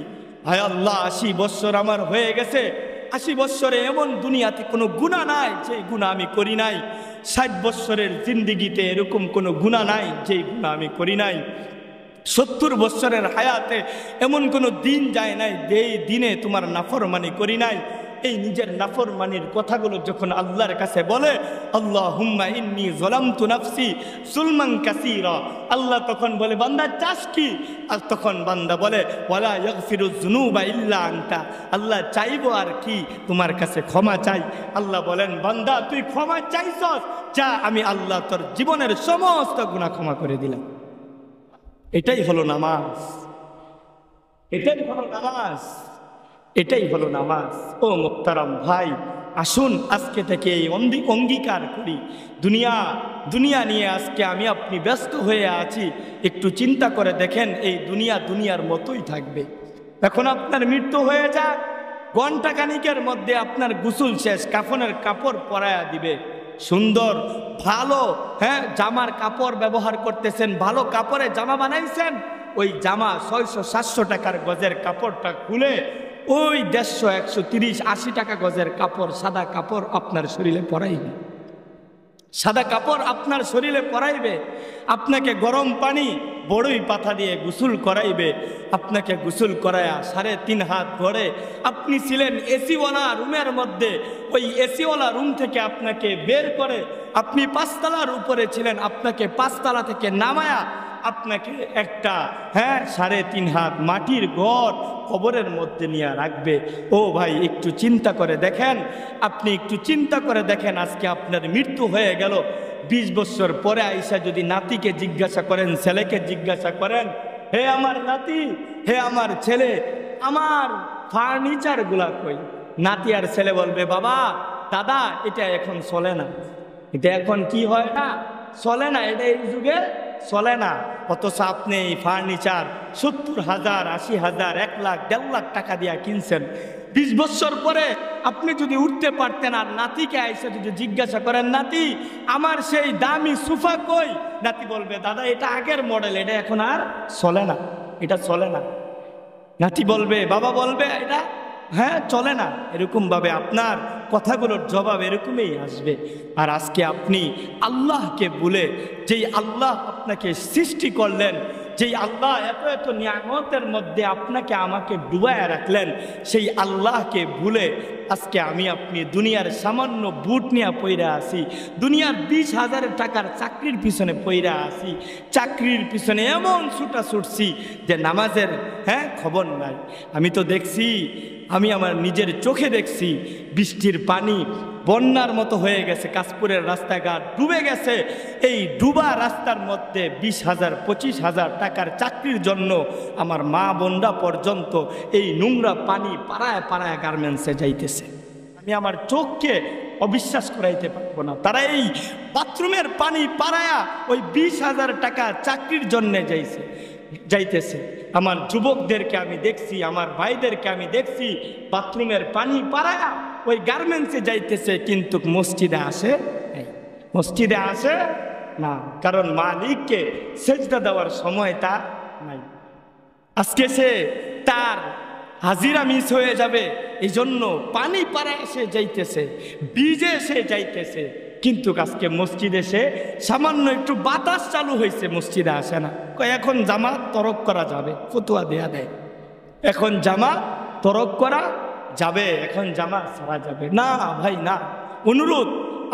আয় আল্লাহ, 80 বছর আমার হয়ে গেছে, 80 বছরে এমন দুনিয়াতে কোনো গুনাহ নাই যে গুনাহ আমি করি নাই। 60 বছরের জিন্দিগিতে এরকম কোনো গুনাহ নাই যে গুনাহ আমি করি নাই। 70 বছরের হায়াতে এমন কোনো দিন যায় নাই যেই দিনে তোমার নাফরমানি করি নাই। এই নিজের নাফরমানির কথাগুলো যখন আল্লাহর কাছে বলে, আল্লাহুম্মা ইন্নী যালামতু নাফসি যুলমান কাসীরা, আল্লাহ তখন বলে, বান্দা চাস কি? আর তখন বান্দা বলে, ওয়ালা ইয়াগফিরুয যুনুবা ইল্লা আনতা, আল্লাহ চাইবো আর কি, তোমার কাছে ক্ষমা চাই। আল্লাহ বলেন, বান্দা তুই ক্ষমা চাইছস, যা আমি আল্লাহ তোর জীবনের সমস্ত গুনাহ ক্ষমা করে দিলাম। এটাই হলো নামাজ, এটাই হলো নামাজ, এটাই হলো নামাজ। ও মুহতারাম ভাই, আসুন আজকে থেকে এই অঙ্গীকার করি, দুনিয়া নিয়ে আজকে আমি আপনি ব্যস্ত হয়ে আছি। একটু চিন্তা করে দেখেন, এই দুনিয়ার মতোই থাকবে। এখন আপনার মৃত্যু হয়ে যাক, ঘণ্টাখানিকের মধ্যে আপনার গোসল শেষ, কাফনের কাপড় পরায়া দিবে। সুন্দর ভালো জামার কাপড় ব্যবহার করতেছেন, ভালো কাপড়ে জামা বানাইছেন, ওই জামা 600-700 টাকার গজের কাপড়টা খুলে ওই 150-130-80 টাকা গজের কাপড়, সাদা কাপড় আপনার শরীরে পরাইবে, সাদা কাপড় আপনার শরীরে পরাইবে। আপনাকে গরম পানি বড়ই পাতা দিয়ে গোসল করাইবে। আপনাকে গোসল করায়া 3.5 হাত ভরে, আপনি ছিলেন এসিওয়ালা রুমের মধ্যে, ওই এসিওয়ালা রুম থেকে আপনাকে বের করে, আপনি 5 তলার উপরে ছিলেন, আপনাকে 5 তলা থেকে নামায়া আপনাকে একটা 3.5 হাত মাটির ঘর কবরের মধ্যে নিয়ে রাখবে। ও ভাই, একটু চিন্তা করে দেখেন, আপনি একটু চিন্তা করে দেখেন, আজকে আপনার মৃত্যু হয়ে গেল, 20 বছর পরে আইসা যদি নাতিকে জিজ্ঞাসা করেন, ছেলেকে জিজ্ঞাসা করেন, হে আমার নাতি, হে আমার ছেলে, আমার ফার্নিচার গুলা কই? নাতি আর ছেলে বলবে, বাবা দাদা এটা এখন চলে না, এটা এখন কি হয় না, চলে না, এটা এই যুগে চলে না। অথচ আপনি এই ফার্নিচার 70,000, 80,000, 1 লাখ, 1.5 লাখ টাকা দিয়া কিনছেন। 20 বছর পরে আপনি যদি উঠতে পারতেন আর নাতিকে আইসা যদি জিজ্ঞাসা করেন, নাতি আমার সেই দামি সোফা কই? নাতি বলবে, দাদা এটা আগের মডেল, এটা এখন আর চলে না, এটা চলে না। নাতি বলবে, বাবা বলবে, এটা চলে না। এরকম ভাবে আপনার কথাগুলোর জবাব এরকমই আসবে। আর আজকে আপনি আল্লাহকে ভুলে, যেই আল্লাহ আপনাকে সৃষ্টি করলেন, যেই আল্লাহ এত এত নিয়ামতের মধ্যে আপনাকে আমাকে ডুবায় রাখলেন, সেই আল্লাহকে ভুলে আজকে আমি আপনি দুনিয়ার সামান্য বুট নিয়ে পইরা আসি, দুনিয়ার 20,000 টাকার চাকরির পিছনে পইরা আসি, চাকরির পিছনে এমন ছুটা ছুটছি যে নামাজের খবর নাই। আমি তো দেখছি, আমি আমার নিজের চোখে দেখছি, বৃষ্টির পানি বন্যার মতো হয়ে গেছে, কাশপুরের রাস্তাঘাট ডুবে গেছে। এই ডুবা রাস্তার মধ্যে 20,000, 25,000 টাকার চাকরির জন্য আমার মা বোনরা পর্যন্ত এই নোংরা পানি পাড়ায় পাড়ায় গার্মেন্টসে যাইতেছে। আমি আমার চোখকে অবিশ্বাস করাইতে পারবো না। তারা এই বাথরুমের পানি পাড়ায়া ওই 20,000 টাকা চাকরির জন্য যাইতেছে। আমার যুবকদেরকে আমি দেখছি, আমার ভাইদেরকে আমি দেখছি, বাথরুমের পানি পাড়ায়া ওই গার্মেন্টসে যাইতেছে, কিন্তু মসজিদে আসে মসজিদে আসে না, কারণ মালিককে সেজদা দেওয়ার সময় তার নাই। আজকে সে তার হাজিরা মিস হয়ে যাবে, এই জন্য পানি পাড়ায় সে যাইতেছে, বীজে সে যাইতেছে, কিন্তু আজকে মসজিদে সে সামান্য একটু বাতাস চালু হয়েছে, মসজিদে আসে না। এখন জামাত তরক করা যাবে, ফতুয়া দেয়া দেয়, এখন জামাত তরক করা যাবে, এখন জামাত ছাড়া যাবে না। ভাই না, অনুরোধ,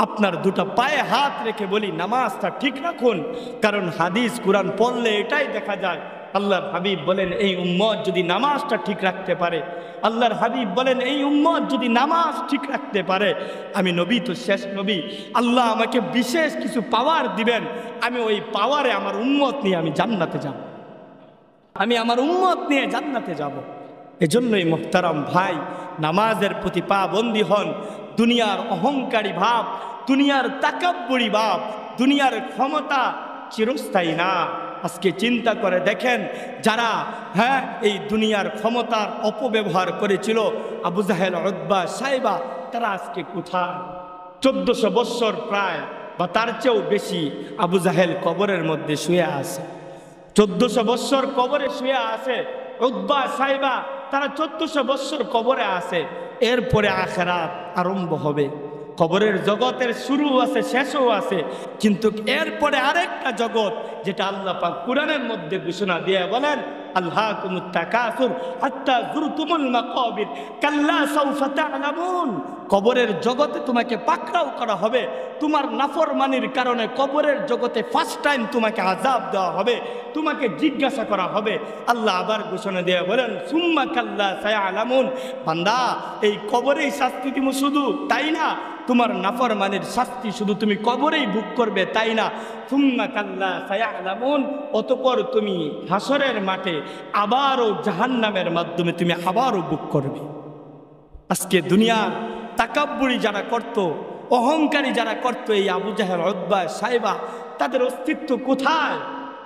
আপনার দুটো পায়ে হাত রেখে বলি, নামাজটা ঠিক রাখুন। কারণ হাদিস কুরআন পড়লে এটাই দেখা যায়, আল্লাহর হাবিব বলেন এই উম্মত যদি নামাজটা ঠিক রাখতে পারে, আল্লাহর হাবিব বলেন এই উম্মত যদি নামাজ ঠিক রাখতে পারে, আমি নবী তো শেষ নবী, আল্লাহ আমাকে বিশেষ কিছু পাওয়ার দিবেন, আমি ওই পাওয়ারে আমার উম্মত নিয়ে আমি জান্নাতে যাব, আমি আমার উম্মত নিয়ে জান্নাতে যাব। এজন্যই মুহতারাম ভাই, নামাজের প্রতি পাবন্দী হন। দুনিয়ার অহংকারী ভাব, দুনিয়ার তাকাব্বুরি ভাব, দুনিয়ার ক্ষমতা চিরস্থায়ী না। আজকে চিন্তা করে দেখেন, যারা এই দুনিয়ার ক্ষমতার অপব্যবহার করেছিল, আবু জাহেল, উতবা, সাইবা, তারা আজকে কোথায়? 1400 বৎসর প্রায় বা তার চেয়েও বেশি আবু জাহেল কবরের মধ্যে শুয়ে আছে, 1400 বৎসর কবরে শুয়ে আছে। উতবা, সাইবা, তারা 1400 বৎসর কবরে আছে। এরপরে আখিরাত আরম্ভ হবে। কবরের জগতের শুরু আছে, শেষও আছে, কিন্তু এরপরে আরেকটা জগৎ, যেটা আল্লাহ পাক কুরআনের মধ্যে ঘোষণা দিয়ে বলেন, আলহাকুমুত তাকাসুর হাত্তা যুরতুমুল মাকাবির কাল্লা সাউফা তা'লামুন। কবরের জগতে তোমাকে পাকড়াও করা হবে, তোমার নাফরমানির কারণে কবরের জগতে ফার্স্ট টাইম তোমাকে আযাব দেওয়া হবে, তোমাকে জিজ্ঞাসা করা হবে। আল্লাহ আবার ঘোষণা দিয়ে বলেন, সুম্মা কাল্লা সায়ালামুন। বান্দা, এই কবরেই শাস্তি দিব শুধু তাই না, তোমার নাফরমানির শাস্তি শুধু তুমি কবরেই ভোগ করবে তাই না, সুম্মা কাল্লা সায়ালামুন, অতঃপর তুমি হাসরের মাঠে আবারও জাহান্নামের মাধ্যমে তুমি আবারও ভোগ করবে। আজকে দুনিয়ার তাকাব্বুরি যারা করত, অহংকারী যারা করত, এই আবু জাহেল, উতবা, সাইবা, তাদের অস্তিত্ব কোথায়?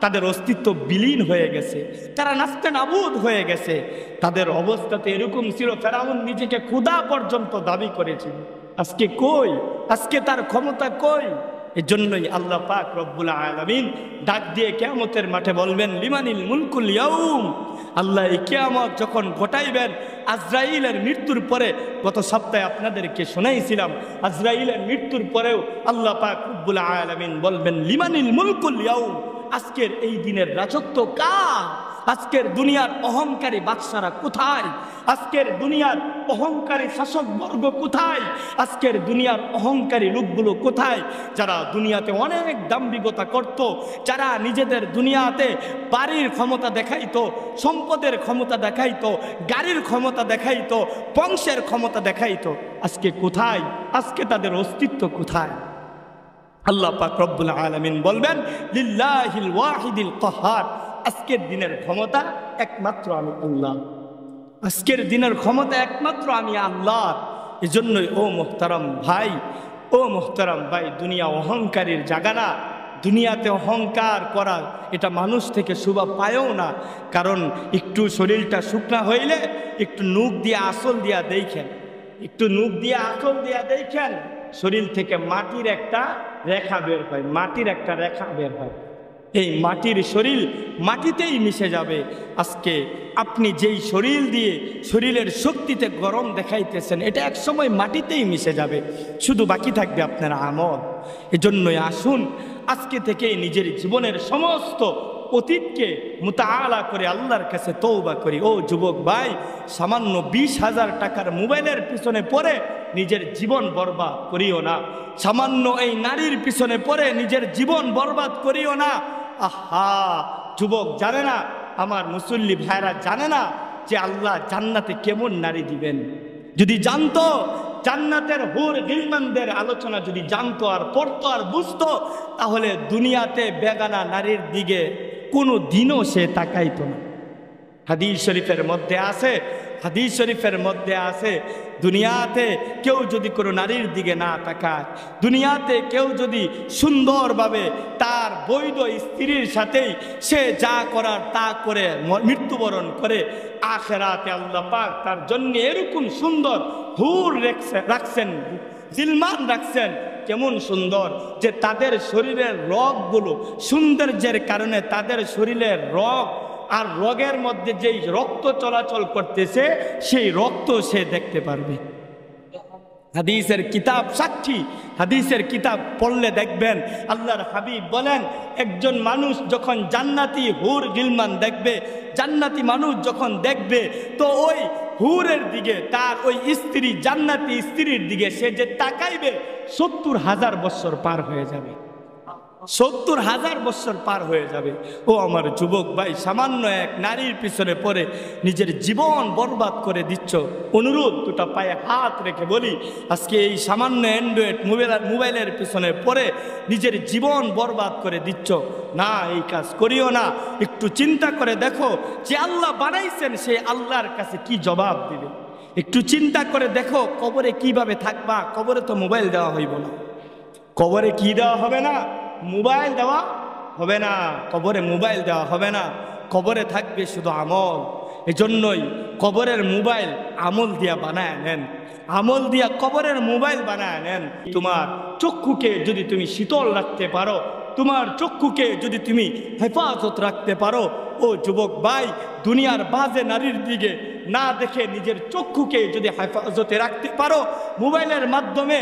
তাদের অস্তিত্ব বিলীন হয়ে গেছে, তারা নাস্তে নাবুদ হয়ে গেছে। তাদের অবস্থাতে এরকম ছিল, ফেরাউন নিজেকে খোদা পর্যন্ত দাবি করেছিল। আজকে কই? আজকে তার ক্ষমতা কই? এজন্যই আল্লাহ পাক রব্বুল আলামিন ডাক দিয়ে কিয়ামতের মাঠে বলবেন, লিমানিল মুলকুল ইয়াউম। আল্লাহ এই কিয়ামত যখন ঘটাইবেন, আজরাইলের মৃত্যুর পরে, গত সপ্তাহে আপনাদেরকে শোনাইছিলাম, আজরাইলের মৃত্যুর পরেও আল্লাহ পাক রব্বুল আলামিন বলবেন, লিমানিল মুলকুল ইয়াউম, আজকের এই দিনের রাজত্ব কার? আজকের দুনিয়ার অহংকারী বাদশারা কোথায়? আজকের দুনিয়ার অহংকারী শাসকবর্গ কোথায়? আজকের দুনিয়ার অহংকারী লোকগুলো কোথায়? যারা দুনিয়াতে অনেক দাম্ভিকতা করত, যারা নিজেদের দুনিয়াতে বাড়ির ক্ষমতা দেখাইতো, সম্পদের ক্ষমতা দেখাইতো, গাড়ির ক্ষমতা দেখাইতো, বংশের ক্ষমতা দেখাইতো, আজকে কোথায়? আজকে তাদের অস্তিত্ব কোথায়? আল্লাহ পাক রব্বুল আলামিন বলবেন লিল্লাহিল ওয়াহিদিল কাহ্হার, আজকের দিনের ক্ষমতা একমাত্র আমি আল্লাহ। আজকের দিনের ক্ষমতা একমাত্র আমি আল্লাহ। এজন্যই ও মুহতারাম ভাই, ও মুহতারাম ভাই, দুনিয়া অহংকারীর জায়গা না। দুনিয়াতে অহংকার করা এটা মানুষ থেকে শোভা পায়ও না। কারণ একটু শরীরটা শুকনা হইলে একটু নূক দিয়ে আসল দিয়া দেখেন, একটু নূক দিয়ে আসল দিয়া দেখেন, শরীর থেকে মাটির একটা রেখা বের হয়, মাটির একটা রেখা বের হয়। এই মাটির শরীর মাটিতেই মিশে যাবে। আজকে আপনি যেই শরীর দিয়ে শরীরের শক্তিতে গরম দেখাইতেছেন, এটা এক সময় মাটিতেই মিশে যাবে, শুধু বাকি থাকবে আপনার আমল। এজন্যই আসুন আজকে থেকে নিজের জীবনের সমস্ত অতীতকে মুতাআলা করে আল্লাহর কাছে তওবা করি। ও যুবক ভাই, সামান্য 20,000 টাকার মোবাইলের পিছনে পড়ে নিজের জীবন বরবাদ করিও না। সামান্য এই নারীর পিছনে পড়ে নিজের জীবন বরবাদ করিও না। আহা, যুবক জানে না, আমার মুসল্লি ভাইরা জানে না যে আল্লাহ জান্নাতে কেমন নারী দিবেন। যদি জানতো, জান্নাতের হুর গিলমানদের আলোচনা যদি জানতো আর পড়তো আর বুঝতো, তাহলে দুনিয়াতে বেগানা নারীর দিকে কোনো দিনও সে তাকাইতো না। হাদিস শরীফের মধ্যে আছে, হাদিস শরীফের মধ্যে আছে, দুনিয়াতে কেউ যদি কোনো নারীর দিকে না তাকায়, দুনিয়াতে কেউ যদি সুন্দরভাবে তার বৈধ স্ত্রীর সাথেই সে যা করার তা করে মৃত্যুবরণ করে, আখিরাতে আল্লাহ পাক তার জন্য এরকম সুন্দর হুর রাখছেন, জিলমান রাখছেন, কেমন সুন্দর যে তাদের শরীরের রগগুলো সৌন্দর্যের কারণে তাদের শরীরের রগ আর রগের মধ্যে যেই রক্ত চলাচল করতেছে সেই রক্ত সে দেখতে পারবে। হাদিসের কিতাব সাক্ষী, হাদিসের কিতাব পড়লে দেখবেন আল্লাহর হাবিব বলেন, একজন মানুষ যখন জান্নাতি হুর গিলমান দেখবে, জান্নাতি মানুষ যখন দেখবে, তো ওই হুরের দিকে, তার ওই স্ত্রী, জান্নাতি স্ত্রীর দিকে সে যে তাকাইবে 70,000 বছর পার হয়ে যাবে, 70,000 বছর পার হয়ে যাবে। ও আমার যুবক ভাই, সামান্য এক নারীর পিছনে পড়ে নিজের জীবন বরবাদ করে দিচ্ছ। অনুরোধ, দুটা পায়ে হাত রেখে বলি, আজকে এই সামান্য অ্যান্ড্রয়েড মোবাইলের পিছনে পড়ে নিজের জীবন বরবাদ করে দিচ্ছ না, এই কাজ করিও না। একটু চিন্তা করে দেখো, যে আল্লাহ বানাইছেন সে আল্লাহর কাছে কি জবাব দিবে। একটু চিন্তা করে দেখো, কবরে কিভাবে থাকবা। কবরে তো মোবাইল দেওয়া হইব না, কবরে কি দেওয়া হবে না, মোবাইল দেওয়া হবে না, কবরে মোবাইল দেওয়া হবে না, কবরে থাকবে শুধু আমল। এজন্যই কবরের মোবাইল আমল দিয়া বানায় নেন, আমল দিয়া কবরের মোবাইল বানায় নেন। তোমার চক্ষুকে যদি তুমি শীতল রাখতে পারো, তোমার চক্ষুকে যদি তুমি হেফাজত রাখতে পারো, ও যুবক ভাই, দুনিয়ার বাজে নারীর দিকে না দেখে নিজের চক্ষুকে যদি হেফাজতে রাখতে পারো, মোবাইলের মাধ্যমে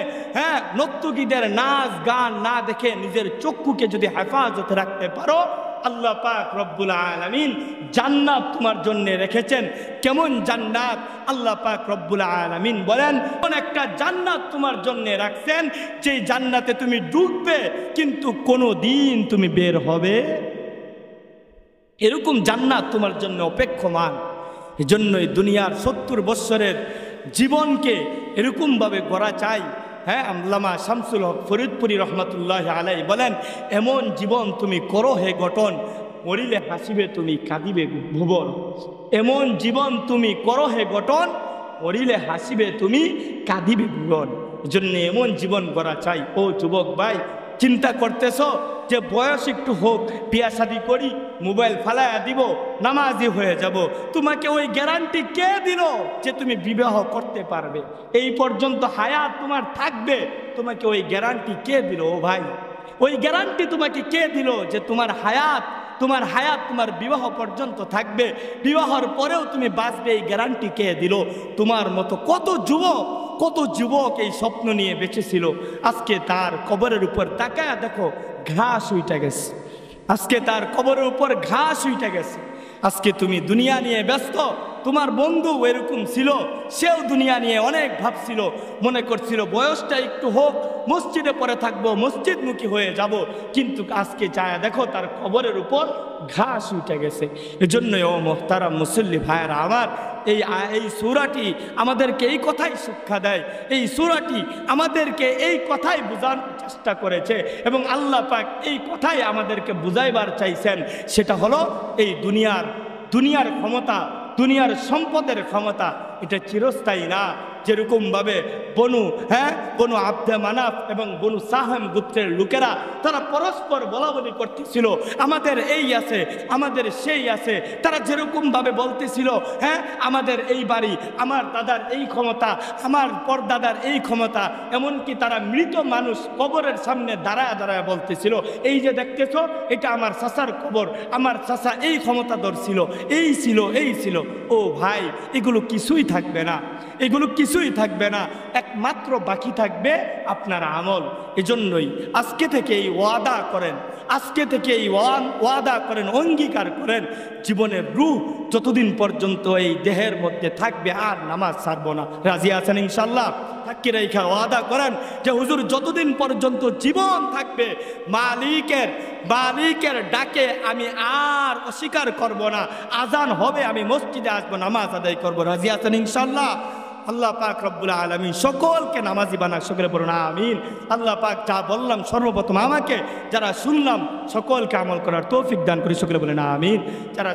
নর্তকীদের নাচ গান না দেখে নিজের চক্ষুকে যদি হেফাজতে রাখতে পারো, আল্লাহ পাক রব্বুল আলামিন জান্নাত তোমার জন্য রেখেছেন। কেমন জান্নাত? আল্লাহ পাক রব্বুল আলামিন বলেন, কোন একটা জান্নাত তোমার জন্য রাখছেন, যে জান্নাতে তুমি ঢুকবে কিন্তু কোনো দিন তুমি বের হবে, এরকম জান্নাত তোমার জন্য অপেক্ষমান। এজন্যই দুনিয়ার 70 বৎসরের জীবনকে এরকমভাবে গড়া চাই। আল্লামা শামসুল হক ফরিদপুরি রহমতুল্লাহ আলাই বলেন, এমন জীবন তুমি করো হে গঠন, মরিলে হাসিবে তুমি কাঁদিবে ভুবন। এমন জীবন তুমি করো হে গঠন, মরিলে হাসিবে তুমি কাঁদিবে ভুবন। এজন্য এমন জীবন গড়া চাই। ও যুবক ভাই, চিন্তা করতেছ যে বয়স একটু হোক, বিয়া শাদি করি, মোবাইল ফালায়া দিব, নামাজি হয়ে যাব। তোমাকে ওই গ্যারান্টি কে দিল যে তুমি বিবাহ করতে পারবে? এই পর্যন্ত হায়াত তোমার থাকবে, তোমাকে ওই গ্যারান্টি কে দিল? ও ভাই, ওই গ্যারান্টি তোমাকে কে দিল যে তোমার হায়াত তোমার বিবাহ পর্যন্ত থাকবে, বিবাহর পরেও তুমি বাঁচবে? এই গ্যারান্টি কে দিল? তোমার মতো কত যুবক এই স্বপ্ন নিয়ে বেঁচেছিল, আজকে তার কবরের উপর তাকায় দেখো ঘাস উইটা গেছে, আজকে তার কবরের উপর ঘাস উইটা গেছে। আজকে তুমি দুনিয়া নিয়ে ব্যস্ত। তোমার বন্ধু এরকম ছিল, সেও দুনিয়া নিয়ে অনেক ভাবছিল, মনে করছিল বয়সটা একটু হোক, মসজিদে পড়ে থাকবো, মসজিদমুখী হয়ে যাব, কিন্তু আজকে যায় দেখো তার কবরের উপর ঘাস উঠে গেছে। এজন্য ও মোহতারাম মুসল্লি ভাইয়েরা আমার, এই সূরাটি আমাদেরকে এই কথাই শিক্ষা দেয়, এই সূরাটি আমাদেরকে এই কথাই বোঝানোর চেষ্টা করেছে, এবং আল্লাহ পাক এই কথাই আমাদেরকে বুঝাইবার চাইছেন। সেটা হলো এই দুনিয়ার ক্ষমতা, দুনিয়ার সম্পদের ক্ষমতা এটা চিরস্থায়ী না। যেরকমভাবে বনু আব্দে মানাফ এবং বনু সাহাম গোত্রের লোকেরা তারা পরস্পর বলাবলি করতেছিল, আমাদের এই আছে, আমাদের সেই আছে। তারা যেরকমভাবে বলতেছিল, আমাদের এই বাড়ি, আমার দাদার এই ক্ষমতা, আমার পরদাদার এই ক্ষমতা, এমনকি তারা মৃত মানুষ কবরের সামনে দাঁড়ায় দাঁড়ায় বলতেছিল, এই যে দেখতেছ এটা আমার চাচার কবর, আমার চাচা এই ক্ষমতাধর ছিল, এই ছিল। ও ভাই, এগুলো কিছুই থাকবে না, এগুলো কিছুই থাকবে না, একমাত্র বাকি থাকবে আপনার আমল। এজন্যই আজকে থেকে এই ওয়াদা করেন, আজকে থেকে এই ওয়াদা করেন, অঙ্গীকার করেন, জীবনের রূহ যতদিন পর্যন্ত এই দেহের মধ্যে থাকবে আর নামাজ ছাড়বো না। রাজি আছেন ইনশাল্লাহ? সাক্ষী রেখা ওয়াদা করেন যে হুজুর যতদিন পর্যন্ত জীবন থাকবে মালিকের ডাকে আমি আর অস্বীকার করব না, আজান হবে আমি মসজিদে আসবো, নামাজ আদায় করবো। রাজি আছেন ইনশাল্লাহ? আল্লাহ পাক রব্বুল আলামিন সকলকে নামাজি বানাক, সকলে বলুন আমিন। আল্লাহ পাক যা বললাম সর্বপ্রথম আমাকে, যারা শুনলাম সকলকে আমল করার তৌফিক দান করি, সকলে বলেন আমিন। যারা